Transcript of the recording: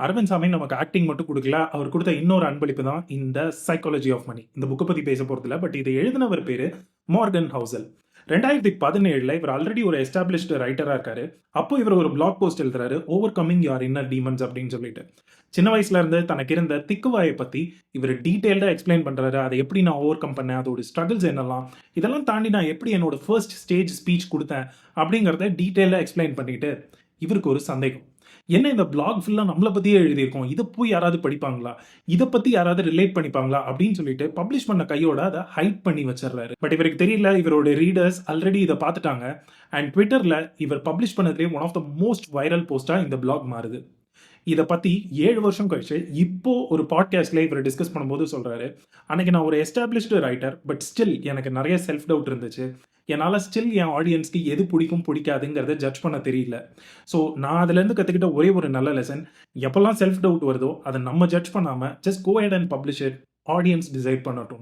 அரவிந்த் சாமி நமக்கு ஆக்டிங் மட்டும் கொடுக்கல, அவர் கொடுத்த இன்னொரு அன்பளிப்பு தான் இந்த சைக்காலஜி ஆஃப் மணி. இந்த புக்கை பற்றி பேச போகிறதில்ல, பட் இதை எழுதினவர் பேர் மார்கன் ஹவுசல். 2017 இவர் ஆல்ரெடி ஒரு எஸ்டாப்ளிஷ்டு ரைட்டராக இருக்காரு. அப்போ இவர் ஒரு பிளாக் போஸ்ட் எழுதுறாரு, over coming your inner demons அப்படின்னு சொல்லிட்டு. சின்ன வயசுல இருந்து தனக்கு இருந்த திக்குவாயை பற்றி இவர் டீட்டெயில்டாக எக்ஸ்பிளைன் பண்ணுறாரு. அதை எப்படி நான் ஓவர் கம் பண்ணேன், அதோட ஸ்ட்ரகிள்ஸ் என்னெல்லாம், இதெல்லாம் தாண்டி நான் எப்படி என்னோட ஃபர்ஸ்ட் ஸ்டேஜ் ஸ்பீச் கொடுத்தேன் அப்படிங்கிறத டீட்டெயிலாக எக்ஸ்பிளைன் பண்ணிட்டு இவருக்கு ஒரு சந்தேகம். என்ன இந்த பிளாக் ஃபுல்லாக நம்மளை பற்றியே எழுதியிருக்கோம், இதை போய் யாராவது படிப்பாங்களா, இதை பற்றி யாராவது ரிலேட் பண்ணிப்பாங்களா அப்படின்னு சொல்லிட்டு பப்ளிஷ் பண்ண கையோட அதை ஹைட் பண்ணி வச்சிடறாரு. பட் இவருக்கு தெரியல, இவரோட ரீடர்ஸ் ஆல்ரெடி இதை பார்த்துட்டாங்க. அண்ட் ட்விட்டரில் இவர் பப்ளிஷ் பண்ணதுலேயே one of the most viral போஸ்ட்டாக இந்த பிளாக் மாறுது. இதை பற்றி 7 வருஷம் கழிச்சு இப்போ ஒரு பாட்காஸ்ட்ல இவர் டிஸ்கஸ் பண்ணும்போது சொல்கிறாரு, அன்னைக்கு நான் ஒரு எஸ்டாப்ளிஷ்டு ரைட்டர், பட் ஸ்டில் எனக்கு நிறைய செல்ஃப் டவுட் இருந்துச்சு. என்னால் ஸ்டில் என் ஆடியன்ஸ்க்கு எது பிடிக்கும் பிடிக்காதுங்கிறத ஜட்ஜ் பண்ண தெரியல. ஸோ நான் அதுலேருந்து கற்றுக்கிட்ட ஒரே ஒரு நல்ல லெசன், எப்போல்லாம் செல்ஃப் டவுட் வருதோ அதை நம்ம ஜட்ஜ் பண்ணாமல் just go ahead and publish it, audience decide பண்ணட்டும்.